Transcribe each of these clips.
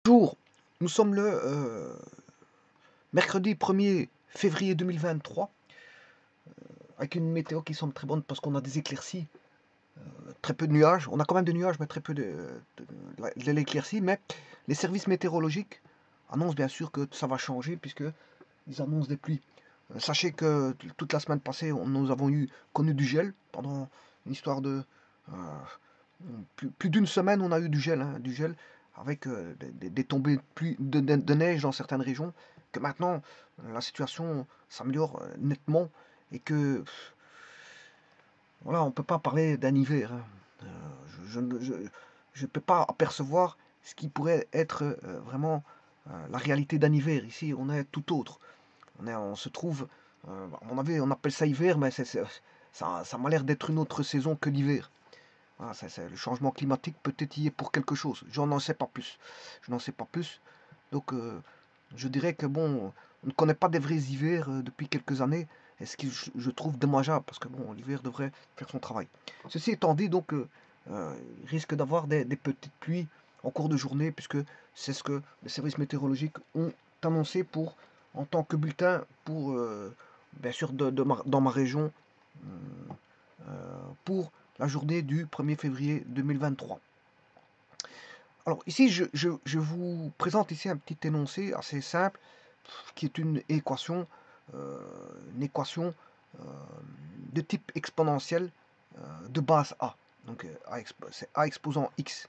Bonjour, nous sommes le mercredi 1er février 2023 avec une météo qui semble très bonne parce qu'on a des éclaircies, très peu de nuages. On a quand même des nuages, mais très peu de l'éclaircie. Mais les services météorologiques annoncent bien sûr que ça va changer puisqu'ils annoncent des pluies. Sachez que toute la semaine passée, nous avons connu du gel pendant une histoire de plus d'une semaine. On a eu du gel, du gel avec des tombées de pluie, de neige dans certaines régions. Que maintenant, la situation s'améliore nettement et que voilà, on peut pas parler d'un hiver. Je ne peux pas apercevoir ce qui pourrait être vraiment la réalité d'un hiver. Ici, on est tout autre. On se trouve, à mon avis, on appelle ça hiver, mais ça m'a l'air d'être une autre saison que l'hiver. Voilà, le changement climatique peut-être y est pour quelque chose. J'en n'en sais pas plus. Je n'en sais pas plus. Donc, je dirais que bon, on ne connaît pas des vrais hivers depuis quelques années. Et ce que je trouve dommageable, parce que bon, l'hiver devrait faire son travail. Ceci étant dit, donc, il risque d'avoir des petites pluies en cours de journée, puisque c'est ce que les services météorologiques ont annoncé en tant que bulletin pour, bien sûr, dans ma région, pour la journée du 1er février 2023. Alors ici, je vous présente ici un petit énoncé assez simple, qui est euh, une équation euh, de type exponentiel de base A. Donc c'est A exposant x.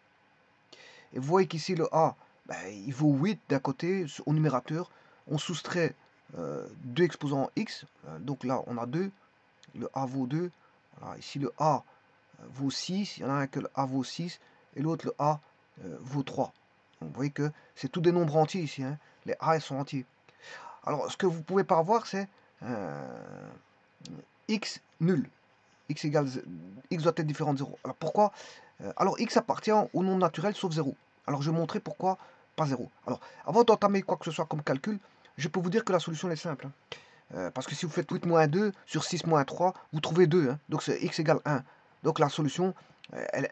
Et vous voyez qu'ici le A, ben, il vaut 8 d'un côté, au numérateur. On soustrait 2 exposants x, donc là on a 2, le A vaut 2. Voilà, ici le A vaut 6, il y en a un que le A vaut 6, et l'autre le A vaut 3. Donc, vous voyez que c'est tous des nombres entiers ici, hein. Les A ils sont entiers. Alors ce que vous ne pouvez pas avoir, c'est x nul. X égale x doit être différent de 0. Alors pourquoi alors x appartient au nombre naturel sauf 0. Alors je vais montrer pourquoi pas 0. Alors avant d'entamer quoi que ce soit comme calcul, je peux vous dire que la solution est simple. Parce que si vous faites 8 moins 2 sur 6 moins 3, vous trouvez 2. Hein. Donc c'est x égale 1. Donc la solution,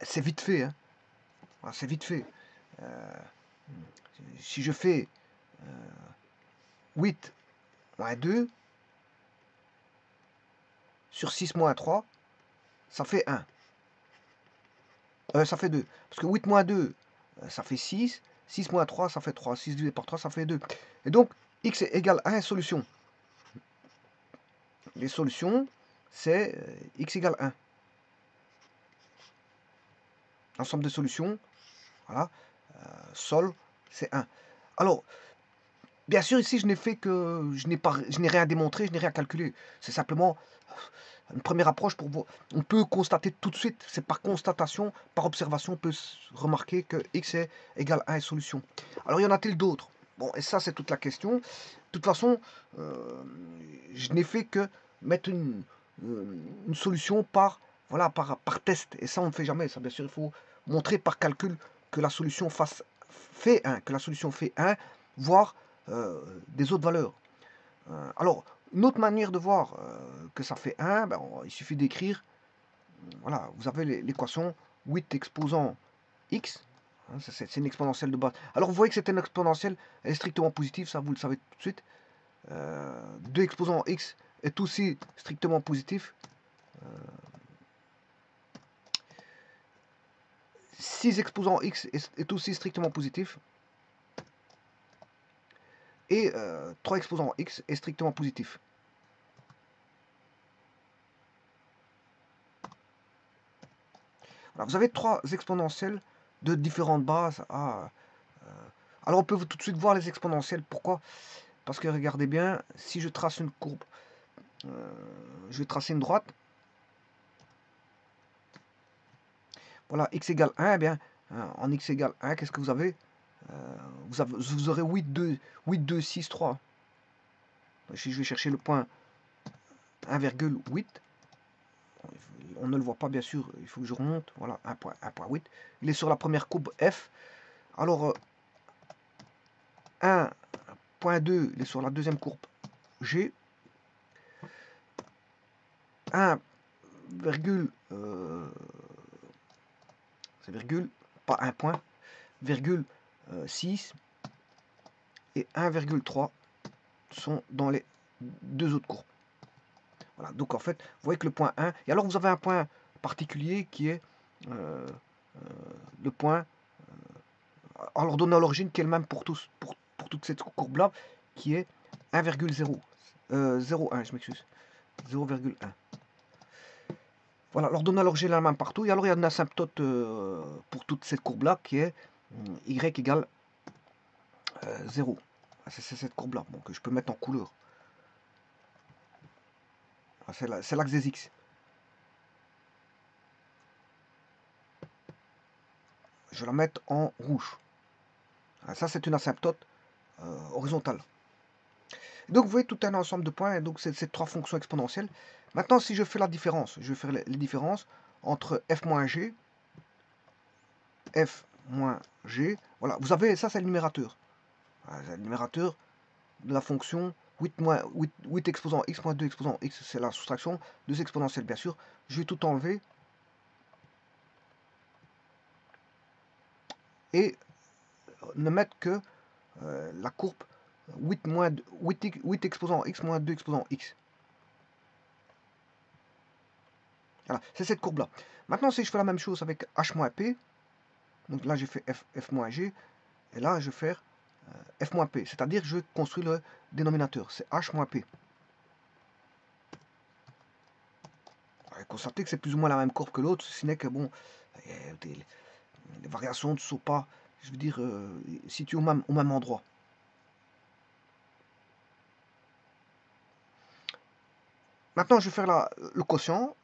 c'est vite fait. Hein. Voilà, c'est vite fait. Si je fais 8 moins 2 sur 6 moins 3, ça fait 1. Ça fait 2. Parce que 8 moins 2, ça fait 6. 6 moins 3, ça fait 3. 6 divisé par 3, ça fait 2. Et donc, x égale 1 solution. Les solutions, c'est x égale 1. L'ensemble des solutions, voilà, sol, c'est 1. Alors, bien sûr, ici, je n'ai rien démontré, je n'ai rien calculé. C'est simplement une première approche pour vous. On peut constater tout de suite, c'est par constatation, par observation, on peut remarquer que x est égal à 1 solution. Alors, y en a-t-il d'autres? Bon, et ça, c'est toute la question. De toute façon, je n'ai fait que mettre une solution voilà, par test. Et ça, on ne fait jamais. Ça, bien sûr, il faut montrer par calcul que la solution fait 1, que la solution fait 1, voire des autres valeurs. Alors, une autre manière de voir que ça fait 1, ben, il suffit d'écrire, voilà, vous avez l'équation 8 exposant x, hein, c'est une exponentielle de base. Alors, vous voyez que c'est une exponentielle, elle est strictement positive, ça vous le savez tout de suite. 2 exposant x est aussi strictement positif. 6 exposant x est aussi strictement positif. Et 3 exposant x est strictement positif. Alors, vous avez 3 exponentielles de différentes bases. Alors on peut tout de suite voir les exponentielles. Pourquoi? Parce que regardez bien, si je trace une courbe, je vais tracer une droite. Voilà, x égale 1, eh bien, en x égale 1, qu'est-ce que vous avez, vous aurez 8, 2, 6, 3. Si je vais chercher le point 1,8, on ne le voit pas bien sûr, il faut que je remonte, voilà, 1,8. Il est sur la première courbe F. Alors, 1,2, il est sur la deuxième courbe G. 1, c'est virgule, pas un point, virgule 6, et 1,3 sont dans les deux autres courbes. Voilà, donc en fait, vous voyez que le point 1, et alors vous avez un point particulier qui est le point, alors donné à l'origine, qui est le même pour tous, pour toute cette courbe-là, qui est 1,0, 0,1, je m'excuse, 0,1. Voilà, l'ordonnée à l'origine est la même partout, et alors il y a une asymptote pour toute cette courbe-là, qui est y égale 0. C'est cette courbe-là, bon, que je peux mettre en couleur. C'est l'axe des X. Je vais la mettre en rouge. Ça, c'est une asymptote horizontale. Donc, vous voyez tout un ensemble de points, et donc c'est ces trois fonctions exponentielles. Maintenant, si je fais la différence, je vais faire les différences entre f moins g, f moins g, voilà, vous avez, ça c'est le numérateur. Le numérateur de la fonction 8 exposant x moins 2 exposant x, c'est la soustraction, 2 exponentielles bien sûr. Je vais tout enlever. Et ne mettre que la courbe 8 exposant x moins 2 exposant x. Voilà, c'est cette courbe-là. Maintenant, si je fais la même chose avec h moins p, donc là j'ai fait f moins g, et là je vais faire f moins p, c'est-à-dire que je construis le dénominateur, c'est h moins p. Constatez que c'est plus ou moins la même courbe que l'autre, ce n'est que bon, les variations ne sont pas, je veux dire, situées au même endroit. Maintenant, je vais faire le quotient,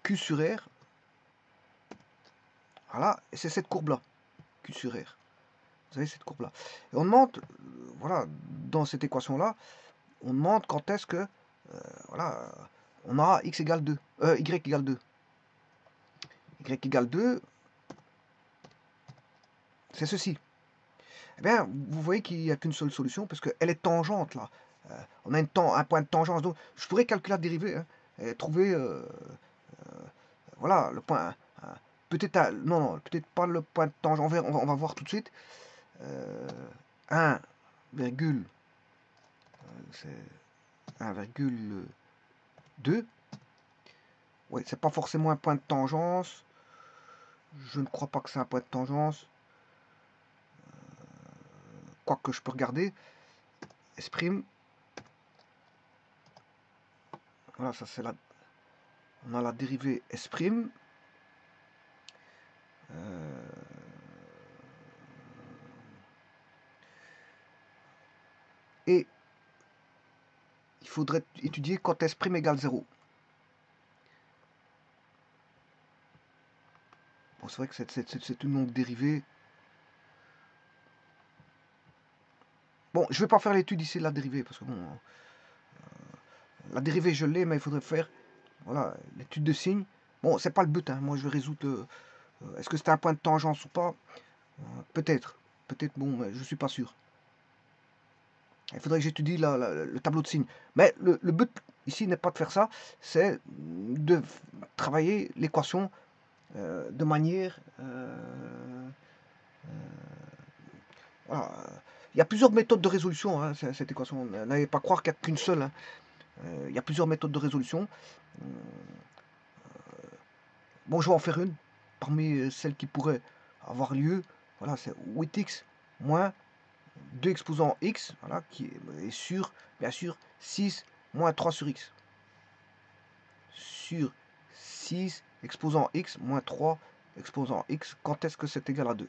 Q sur R. Voilà, et c'est cette courbe-là, Q sur R. Vous avez cette courbe-là. Et on demande, voilà, dans cette équation-là, on demande quand est-ce que, voilà, on aura x égale 2, y égale 2. Y égale 2, c'est ceci. Eh bien, vous voyez qu'il n'y a qu'une seule solution, parce qu'elle est tangente, là. On a un point de tangence, donc je pourrais calculer la dérivée, hein, et trouver, voilà, le point, peut-être, non, peut-être pas le point de tangente, on va voir tout de suite. 1, c'est 1,2. Oui, c'est pas forcément un point de tangence. Je ne crois pas que c'est un point de tangence. Quoique je peux regarder. S'. Voilà, ça c'est la. On a la dérivée S'. Et il faudrait étudier quand S' égale 0. Bon, c'est vrai que c'est une longue dérivée. Bon, je ne vais pas faire l'étude ici de la dérivée, parce que bon, la dérivée je l'ai, mais il faudrait faire, voilà, l'étude de signe. Bon, c'est pas le but, hein. Moi je vais résoudre, est-ce que c'est un point de tangence ou pas, peut-être, bon, mais je suis pas sûr. Il faudrait que j'étudie le tableau de signes. Mais le but ici n'est pas de faire ça, c'est de travailler l'équation de manière... voilà. Il y a plusieurs méthodes de résolution, hein, cette équation. N'allez pas croire qu'il n'y a qu'une seule. Hein. Il y a plusieurs méthodes de résolution. Bon, je vais en faire une parmi celles qui pourraient avoir lieu. Voilà, c'est 8x moins 2 exposant x, voilà, qui est sur, bien sûr, 6 moins 3 sur x. Sur 6 exposant x moins 3 exposant x, quand est-ce que c'est égal à 2?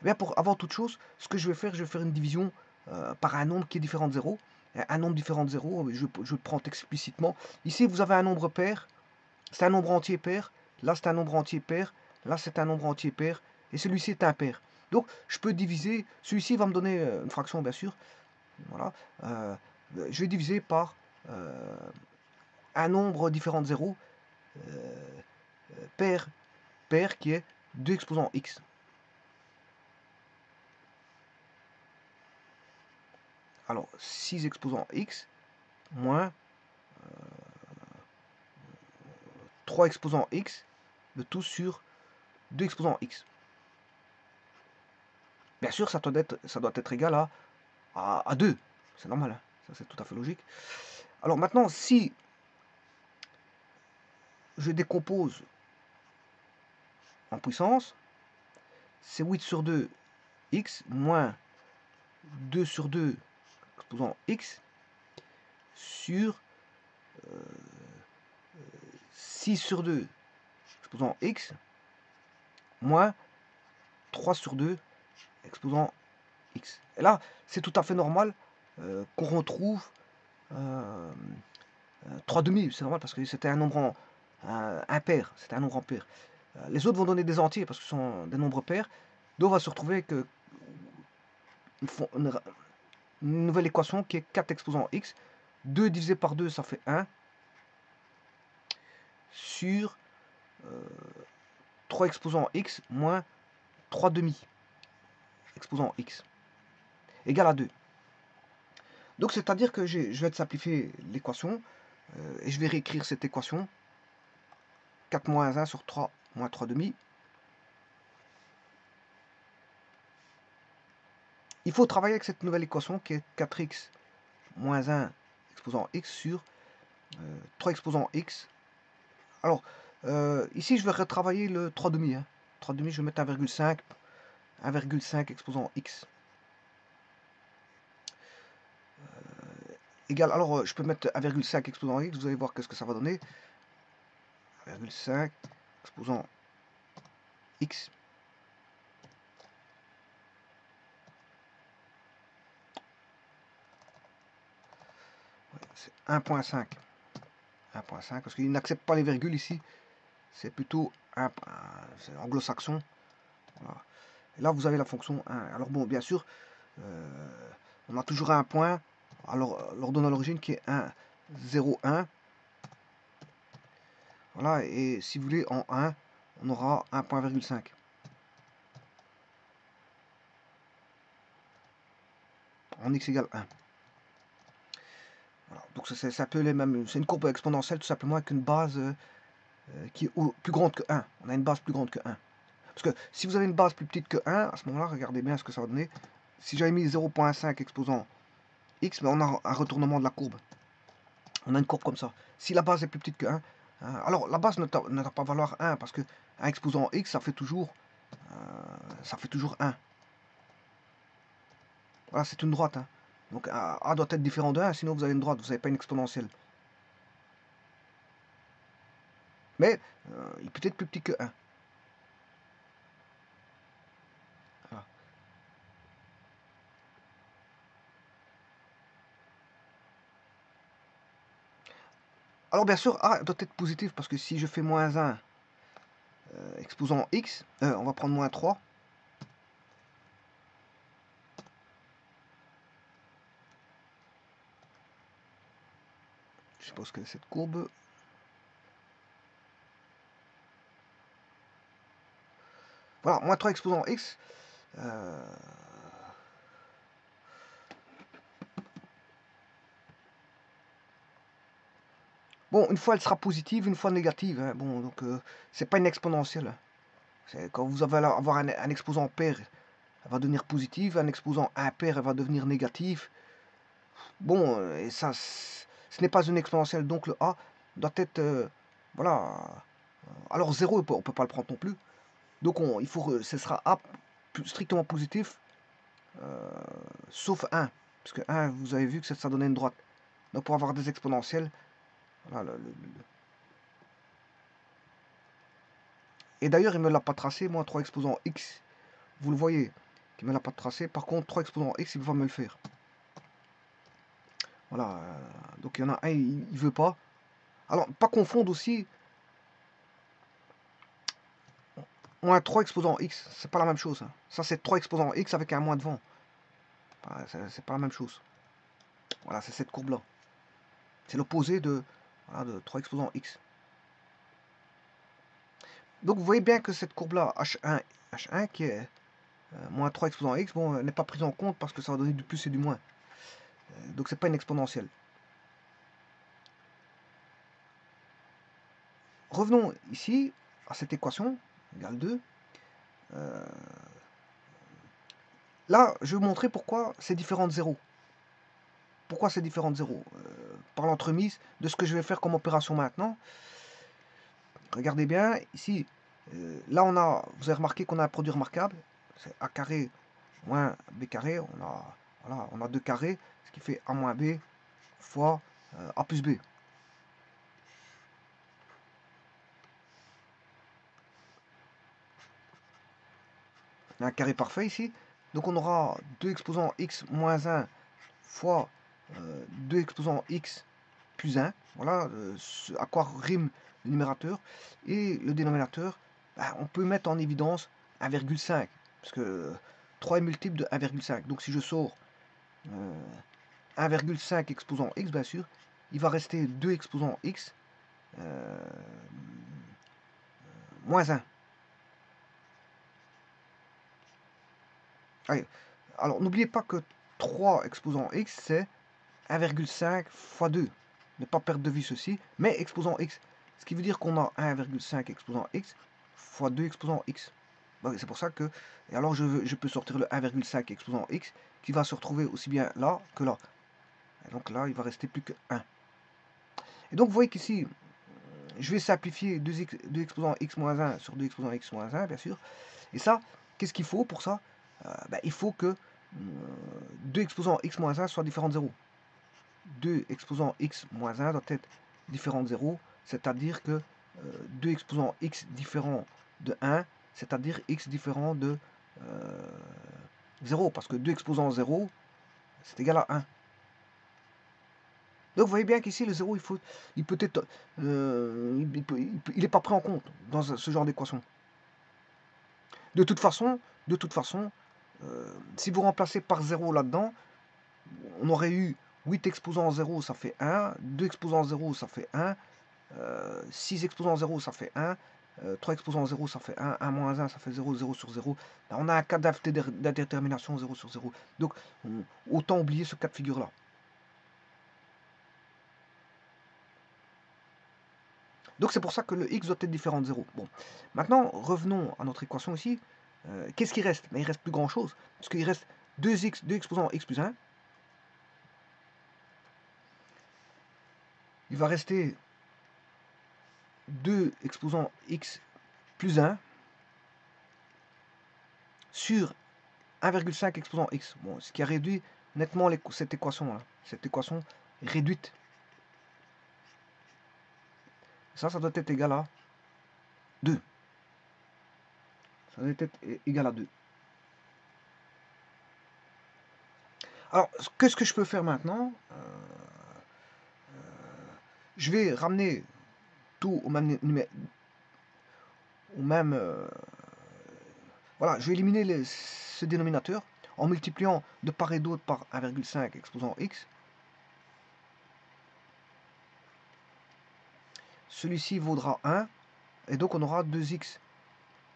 Eh bien, avant toute chose, ce que je vais faire une division par un nombre qui est différent de 0. Un nombre différent de 0, je le prends explicitement. Ici, vous avez un nombre pair, c'est un nombre entier pair. Là, c'est un nombre entier pair. Là, c'est un nombre entier pair. Et celui-ci est impair. Donc, je peux diviser. Celui-ci va me donner une fraction, bien sûr. Voilà. Je vais diviser par un nombre différent de 0. Pair qui est 2 exposant x. Alors, 6 exposant x moins 3 exposant x, le tout sur 2 exposant x. Bien sûr, ça doit être égal à à 2. C'est normal, hein. Ça c'est tout à fait logique. Alors maintenant, si je décompose en puissance, c'est 8 sur 2 x moins 2 sur 2 exposant x sur 6 sur 2 exposant x moins 3 sur 2 exposant x. Et là, c'est tout à fait normal qu'on retrouve 3 demi. C'est normal parce que c'était un nombre impair. C'était un nombre impair. Les autres vont donner des entiers parce que ce sont des nombres pairs. Donc on va se retrouver avec une nouvelle équation qui est 4 exposant x. 2 divisé par 2, ça fait 1. Sur 3 exposant x moins 3 demi exposant x égale à 2. Donc c'est-à-dire que je vais te simplifier l'équation et je vais réécrire cette équation. 4 moins 1 sur 3 moins 3 demi. Il faut travailler avec cette nouvelle équation qui est 4x moins 1 exposant x sur 3 exposant x. Alors, ici, je vais retravailler le 3 demi. Hein. 3 demi, je vais mettre 1,5 exposant x. Égal, alors je peux mettre 1,5 exposant x, vous allez voir qu'est-ce que ça va donner. 1,5 exposant x. C'est 1,5. 1,5 parce qu'il n'accepte pas les virgules ici. C'est plutôt anglo-saxon. Voilà. Et là, vous avez la fonction 1. Alors bon, bien sûr, on a toujours un point. Alors, l'ordonnée à l'origine qui est 1, 0, 1. Voilà, et si vous voulez, en 1, on aura 1,5. En x égale 1. Voilà, donc c'est un peu les mêmes. C'est une courbe exponentielle tout simplement avec une base qui est plus grande que 1. On a une base plus grande que 1. Parce que si vous avez une base plus petite que 1, à ce moment-là, regardez bien ce que ça va donner. Si j'avais mis 0,5 exposant x, mais on a un retournement de la courbe. On a une courbe comme ça. Si la base est plus petite que 1, alors la base ne doit pas valoir 1, parce que 1 exposant x, ça fait toujours 1. Voilà, c'est une droite. Hein. Donc A doit être différent de 1, sinon vous avez une droite, vous n'avez pas une exponentielle. Mais il peut être plus petit que 1. Voilà. Alors bien sûr, A doit être positif, parce que si je fais moins 1 exposant x, on va prendre moins 3. Je suppose que cette courbe... Voilà, moins 3 exposant x. Bon, une fois elle sera positive, une fois négative. Hein. Bon, donc c'est pas une exponentielle. Quand vous allez avoir un exposant pair, elle va devenir positive. Un exposant impair, elle va devenir négative. Bon, et ça, ce n'est pas une exponentielle. Donc le a doit être... voilà. Alors 0, on peut pas le prendre non plus. Donc il faut, ce sera a strictement positif, sauf 1. Parce que 1, vous avez vu que ça donnait une droite. Donc pour avoir des exponentielles, voilà, et d'ailleurs, il ne me l'a pas tracé, moi, 3 exposant x. Vous le voyez, il ne me l'a pas tracé. Par contre, 3 exposant x, il va me le faire. Voilà, donc il y en a un, il ne veut pas. Alors, pas confondre aussi. Moins 3 exposant x, c'est pas la même chose. Hein. Ça, c'est 3 exposant x avec un moins devant. C'est pas la même chose. Voilà, c'est cette courbe-là. C'est l'opposé voilà, de 3 exposant x. Donc vous voyez bien que cette courbe-là, H1 qui est moins 3 exposant x, bon, n'est pas prise en compte parce que ça va donner du plus et du moins. Donc c'est pas une exponentielle. Revenons ici à cette équation, égale 2. Là, je vais vous montrer pourquoi c'est différent de 0. Pourquoi c'est différent de 0 par l'entremise de ce que je vais faire comme opération maintenant. Regardez bien, ici, là vous avez remarqué qu'on a un produit remarquable, c'est A carré moins B carré, voilà, on a 2 carrés, ce qui fait A moins B fois A plus B. Un carré parfait ici, donc on aura 2 exposants x moins 1 fois 2 exposants x plus 1, voilà à quoi rime le numérateur, et le dénominateur, bah, on peut mettre en évidence 1,5, parce que 3 est multiple de 1,5, donc si je sors 1,5 exposant x, bien sûr, il va rester 2 exposant x moins 1. Allez. Alors n'oubliez pas que 3 exposant x, c'est 1,5 fois 2. Ne pas perdre de vue ceci, mais exposant x. Ce qui veut dire qu'on a 1,5 exposant x fois 2 exposant x. C'est pour ça que, et alors je peux sortir le 1,5 exposant x qui va se retrouver aussi bien là que là. Et donc là, il va rester plus que 1. Et donc vous voyez qu'ici, je vais simplifier 2 exposant x moins 1 sur 2 exposant x moins 1, bien sûr. Et ça, qu'est-ce qu'il faut pour ça? Il faut que 2 exposant x moins 1 soit différent de 0. 2 exposant x moins 1 doit être différent de 0, c'est-à-dire que 2 exposant x différent de 1, c'est-à-dire x différent de 0, parce que 2 exposant 0, c'est égal à 1. Donc vous voyez bien qu'ici, le 0, il peut être, il n'est pas pris en compte dans ce genre d'équation. De toute façon, si vous remplacez par 0 là-dedans, on aurait eu 8 exposants 0, ça fait 1, 2 exposants 0, ça fait 1, 6 exposants 0, ça fait 1, 3 exposants 0, ça fait 1, 1 moins 1, ça fait 0, 0 sur 0. Là, on a un cas d'indétermination 0 sur 0. Donc, autant oublier ce cas de figure-là. Donc, c'est pour ça que le x doit être différent de 0. Bon, maintenant, revenons à notre équation ici. Qu'est-ce qui reste? Il ne reste plus grand-chose, parce qu'il reste 2 exposants x plus 1. Il va rester 2 exposants x plus 1 sur 1,5 exposant x. Bon, ce qui a réduit nettement cette équation-là. Cette équation réduite. Ça doit être égal à 2. Ça doit être égal à 2. Alors, qu'est-ce que je peux faire maintenant? Je vais ramener tout au même... voilà, je vais éliminer ce dénominateur en multipliant de part et d'autre par 1,5 exposant x. Celui-ci vaudra 1, et donc on aura 2x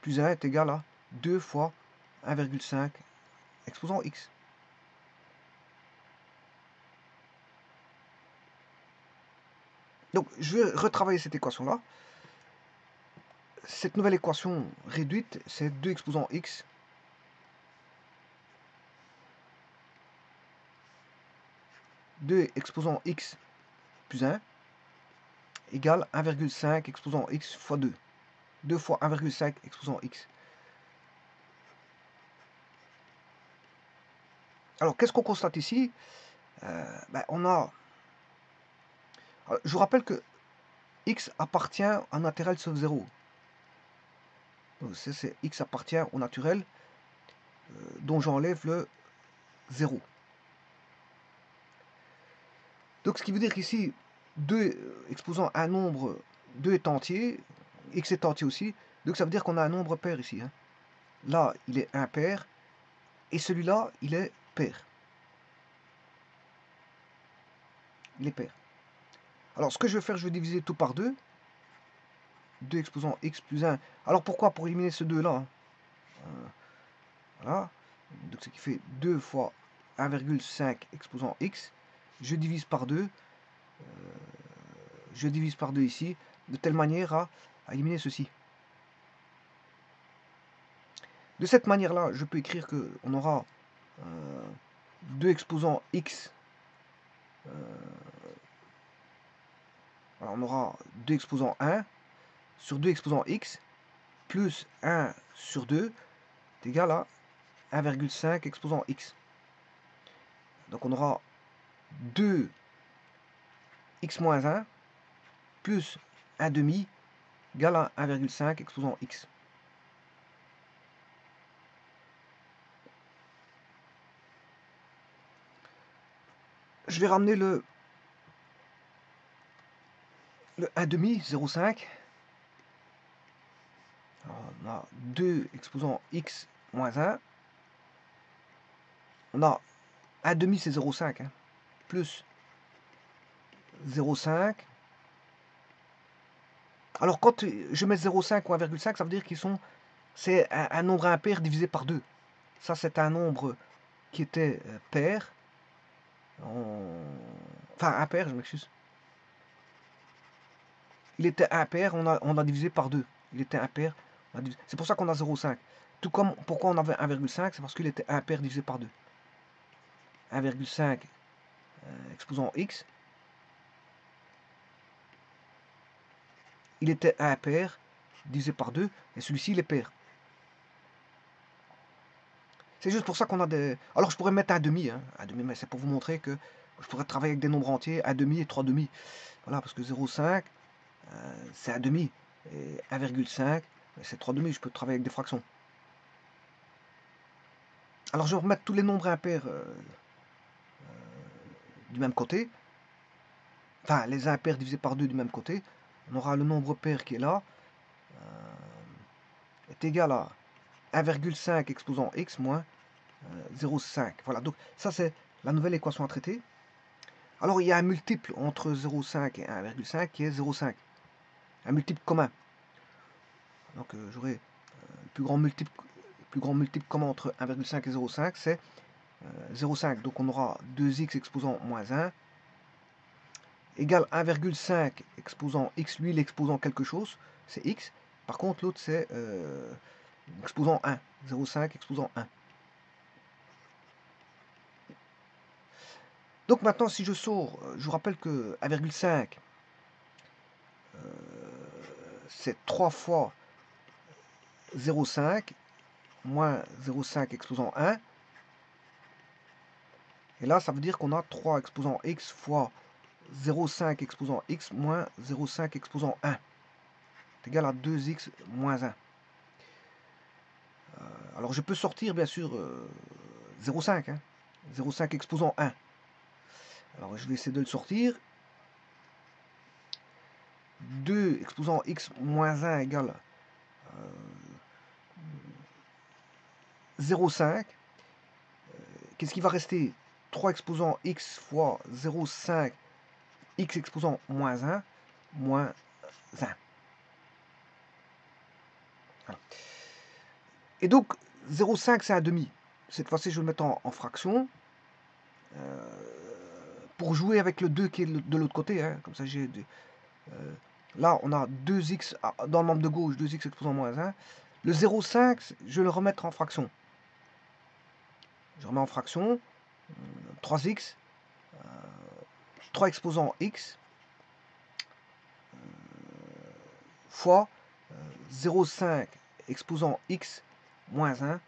plus 1 est égal à 2 fois 1,5 exposant x. Donc je vais retravailler cette équation-là. Cette nouvelle équation réduite, c'est 2 exposant x exposant x plus 1 égale 1,5 exposant x fois 2. 2 fois 1,5 exposant x. Alors, qu'est-ce qu'on constate ici? On a... Je vous rappelle que x appartient à naturel sauf 0. Donc, c'est x appartient au naturel dont j'enlève le 0. Donc, ce qui veut dire qu'ici, 2 exposant un nombre, 2 est entier, x est entier aussi. Donc, ça veut dire qu'on a un nombre pair ici. Hein. Là, il est impair, et celui-là, il est pair. Il est pair. Alors, ce que je vais faire, je vais diviser tout par 2. 2 exposant x plus 1. Alors, pourquoi? Pour éliminer ce 2-là. Hein. Voilà. Donc, ce qui fait 2 fois 1,5 exposant x. Je divise par 2. Je divise par 2 ici, de telle manière à éliminer ceci. De cette manière-là, je peux écrire qu'on aura 2 exposants x. Alors on aura 2 exposants 1 sur 2 exposants x plus 1 sur 2 est égal à 1,5 exposant x. Donc on aura 2 x moins 1 plus 1 demi égale à 1,5 exposant x. Je vais ramener le 1 demi, 0,5. On a 2 exposant x moins 1. On a 1 demi, c'est 0,5. Hein, plus 0,5. Alors quand je mets 0,5 ou 1,5, ça veut dire qu'ils sont... C'est un nombre impair divisé par 2. Ça, c'est un nombre qui était pair. Enfin, impair, je m'excuse. Il était impair, on a divisé par 2. Il était impair. C'est pour ça qu'on a 0,5. Tout comme, pourquoi on avait 1,5, c'est parce qu'il était impair divisé par 2. 1,5 exposant x. Il était impair divisé par 2. Et celui-ci, il est pair. C'est juste pour ça qu'on a des... Alors, je pourrais mettre un demi. Hein, un demi, mais c'est pour vous montrer que je pourrais travailler avec des nombres entiers, un demi et 3 demi. Voilà, parce que 0,5, c'est un demi. Et 1,5, c'est 3 demi. Je peux travailler avec des fractions. Alors, je vais remettre tous les nombres impairs du même côté. Enfin, les impairs divisés par 2 du même côté. On aura le nombre pair qui est là. Est égal à 1,5 exposant x moins 0,5. Voilà, donc ça c'est la nouvelle équation à traiter. Alors il y a un multiple entre 0,5 et 1,5 qui est 0,5. Un multiple commun. Donc j'aurai le plus grand multiple commun entre 1,5 et 0,5, c'est 0,5. Donc on aura 2x exposant moins 1 égale 1,5 exposant x. Lui, l'exposant quelque chose, c'est x. Par contre, l'autre, c'est exposant 1. 0,5 exposant 1. Donc maintenant, si je sors, je vous rappelle que 1,5, c'est 3 fois 0,5 moins 0,5 exposant 1. Et là, ça veut dire qu'on a 3 exposant x fois 0,5 exposant x moins 0,5 exposant 1. C'est égal à 2x moins 1. Alors je peux sortir bien sûr 0,5. Hein, 0,5 exposant 1. Alors je vais essayer de le sortir. 2 exposant x moins 1 égale 0,5. Qu'est-ce qui va rester? 3 exposant x fois 0,5 x exposant moins 1 moins 1. Voilà. Et donc 0,5 c'est un demi. Cette fois-ci je vais le mettre en fraction. Pour jouer avec le 2 qui est de l'autre côté. Hein, comme ça j'ai... là on a 2x dans le membre de gauche, 2x exposant moins 1. Le 0,5 je vais le remettre en fraction. Je remets en fraction. 3x. 3 exposant x fois 0,5 exposant x moins 1,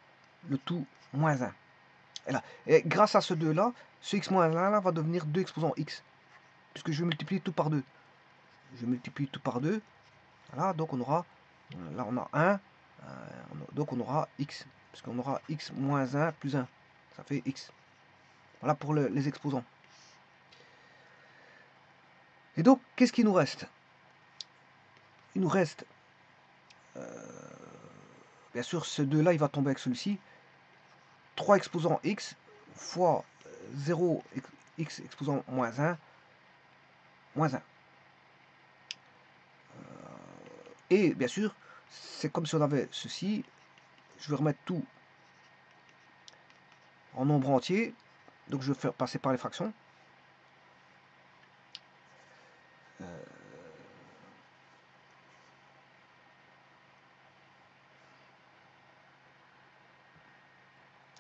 le tout moins 1. Et, là, et grâce à ce 2-là, ce x moins 1 là, va devenir 2 exposant x, puisque je vais multiplier tout par 2. Je multiplie tout par 2. Voilà, donc on aura, là on a 1, donc on aura x, puisqu'on aura x moins 1 plus 1. Ça fait x. Voilà pour les exposants. Et donc, qu'est-ce qu'il nous reste? Il nous reste, bien sûr, ce 2-là, il va tomber avec celui-ci. 3 exposant x fois 0 x exposant moins 1, moins 1. Et bien sûr, c'est comme si on avait ceci. Je vais remettre tout en nombre entier. Donc je vais faire passer par les fractions.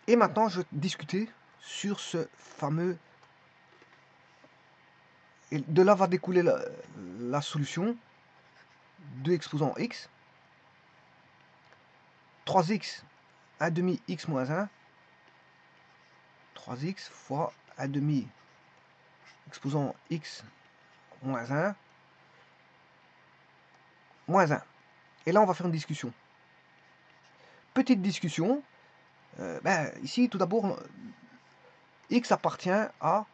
Et maintenant, je vais discuter sur ce fameux... Et de là va découler la solution de exposant x. 3x 1 demi x moins 1. 3x fois 1 demi exposant x moins 1. Moins 1. Et là, on va faire une discussion. Petite discussion. Ici, tout d'abord, x appartient à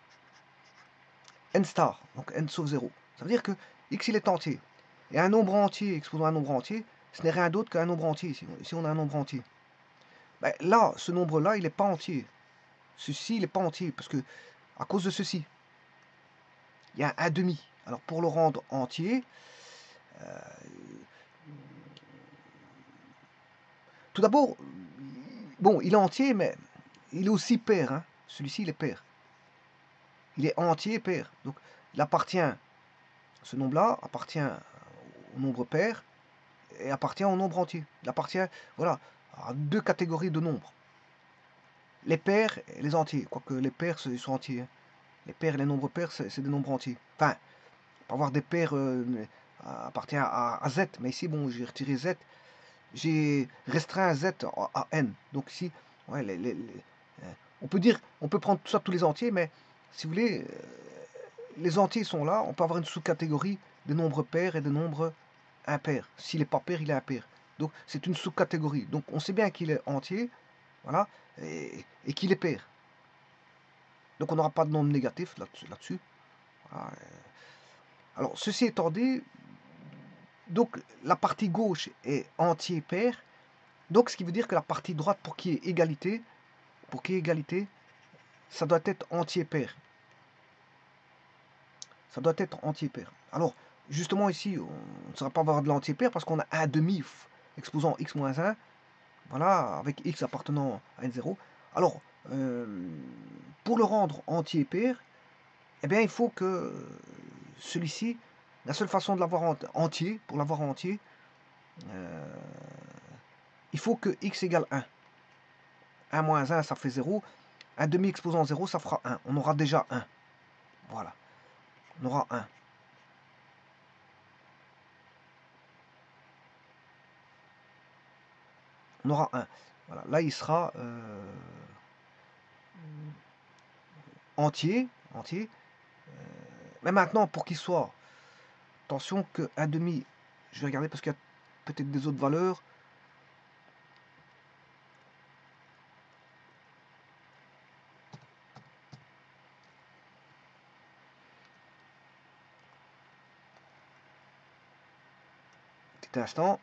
n star, donc n sauf 0. Ça veut dire que x, il est entier. Et un nombre entier exposant un nombre entier, ce n'est rien d'autre qu'un nombre entier, si on a un nombre entier. Là, ce nombre-là, il n'est pas entier. Ceci, il n'est pas entier, parce que, à cause de ceci, il y a un demi. Alors, pour le rendre entier, tout d'abord, bon, il est entier, mais il est aussi pair. Hein. Celui-ci, il est pair. Il est entier, pair. Donc, il appartient, ce nombre-là appartient au nombre pair et appartient au nombre entier. Il appartient, voilà, à deux catégories de nombres. Les pairs et les entiers. Quoique les pairs, ils sont entiers. Hein. Les pairs et les nombres pairs, c'est des nombres entiers. Enfin, on peut avoir des pairs appartient à Z, mais ici, bon, j'ai retiré Z. J'ai restreint Z à N. Donc ici, ouais, on peut dire, on peut prendre tout ça, tous les entiers, mais si vous voulez, les entiers sont là. On peut avoir une sous-catégorie des nombres pairs et des nombres impairs. S'il n'est pas pair, il est impair. Donc c'est une sous-catégorie. Donc on sait bien qu'il est entier, voilà, et qu'il est pair. Donc on n'aura pas de nombre négatif là-dessus. Voilà. Alors ceci étant dit, donc la partie gauche est entier pair. Donc ce qui veut dire que la partie droite, pour qu'il y ait égalité, ça doit être entier pair. Ça doit être entier pair. Alors, justement ici, on ne sera pas avoir de l'entier pair parce qu'on a un demi exposant x moins 1. Voilà, avec x appartenant à n0. Alors, pour le rendre entier pair, eh bien, il faut que celui-ci, la seule façon de l'avoir entier, pour l'avoir entier, il faut que x égale 1. 1 moins 1, ça fait 0. Un demi exposant 0, ça fera 1. On aura déjà 1. Voilà. On aura 1. On aura 1. Voilà. Là, il sera entier. Mais maintenant, pour qu'il soit, attention que 1 demi, je vais regarder parce qu'il y a peut-être des autres valeurs. Petit instant.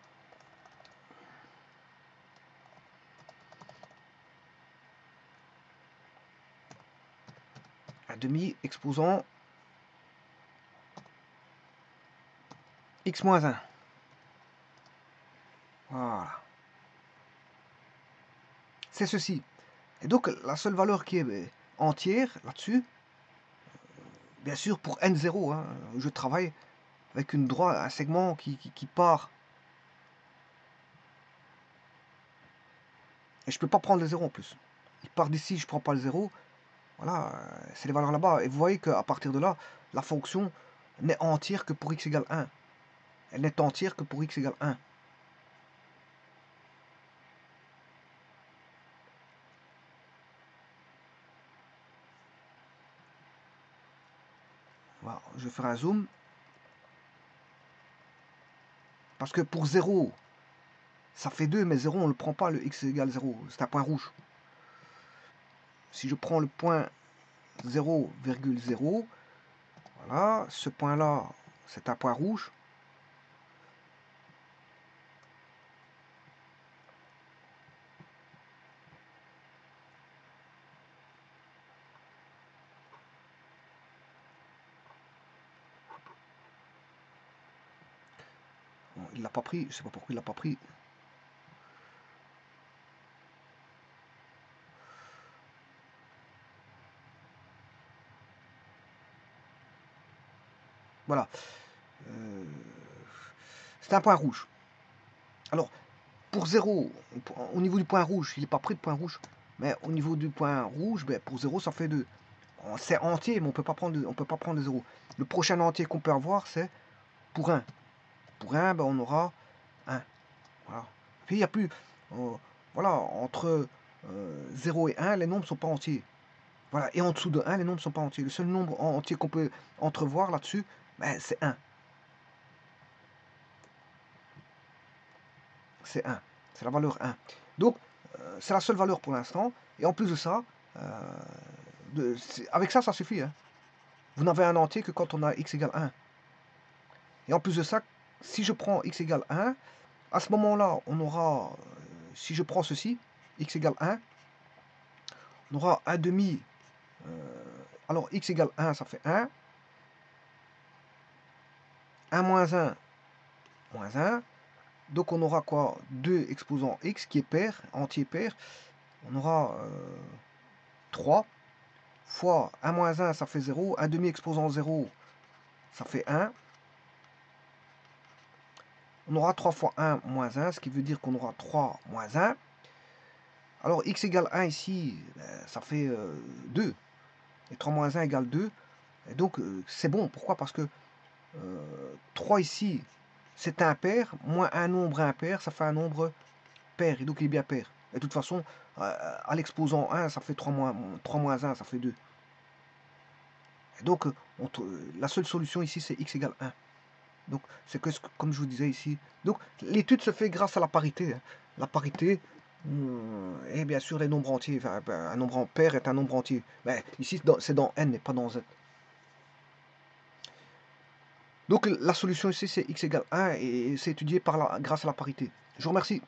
Un demi exposant x moins 1. Voilà. C'est ceci. Et donc, la seule valeur qui est entière là-dessus, bien sûr, pour n0, hein, je travaille avec un segment qui part. Et je ne peux pas prendre le 0 en plus. Il part d'ici, je ne prends pas le 0. Voilà, c'est les valeurs là-bas. Et vous voyez qu'à partir de là, la fonction n'est entière que pour x égale 1. Elle n'est entière que pour x égale 1. Voilà, je vais faire un zoom. Parce que pour 0, ça fait 2, mais 0, on ne le prend pas, le x égale 0. C'est un point rouge. Si je prends le point 0,0, voilà, ce point-là, c'est un point rouge. Bon, il l'a pas pris, je ne sais pas pourquoi il l'a pas pris. Voilà. C'est un point rouge. Alors, pour 0, au niveau du point rouge, il n'est pas pris de point rouge. Mais au niveau du point rouge, ben, pour 0, ça fait 2. C'est entier, mais on peut pas prendre de 0. Le prochain entier qu'on peut avoir, c'est pour 1. Pour 1, ben, on aura 1. Voilà. Puis il n'y a plus... voilà, entre 0 et 1, les nombres ne sont pas entiers. Voilà, et en dessous de 1, les nombres ne sont pas entiers. Le seul nombre entier qu'on peut entrevoir là-dessus, ben, c'est 1. C'est 1. C'est la valeur 1. Donc, c'est la seule valeur pour l'instant. Et en plus de ça, avec ça, ça suffit. Hein. Vous n'avez un entier que quand on a x égale 1. Et en plus de ça, si je prends x égale 1, à ce moment-là, on aura, si je prends ceci, x égale 1, on aura 1 demi. Alors, x égale 1, ça fait 1. 1 moins 1, moins 1. Donc, on aura quoi? 2 exposant x qui est pair, entier pair. On aura 3 fois 1 moins 1, ça fait 0. 1 demi exposant 0, ça fait 1. On aura 3 fois 1 moins 1, ce qui veut dire qu'on aura 3 moins 1. Alors, x égale 1 ici, ça fait 2. Et 3 moins 1 égale 2. Et donc, c'est bon. Pourquoi? Parce que 3 ici, c'est impair, moins un nombre impair, ça fait un nombre pair. Et donc, il est bien pair. Et de toute façon, à l'exposant 1, ça fait 3 moins 1, ça fait 2. Et donc, la seule solution ici, c'est x égale 1. Donc, c'est que, comme je vous disais ici. Donc, l'étude se fait grâce à la parité. Hein. La parité, et bien sûr, les nombres entiers. Enfin, un nombre pair est un nombre entier. Mais ici, c'est dans n et pas dans z. Donc, la solution ici, c'est x égale 1 et c'est étudié grâce à la parité. Je vous remercie.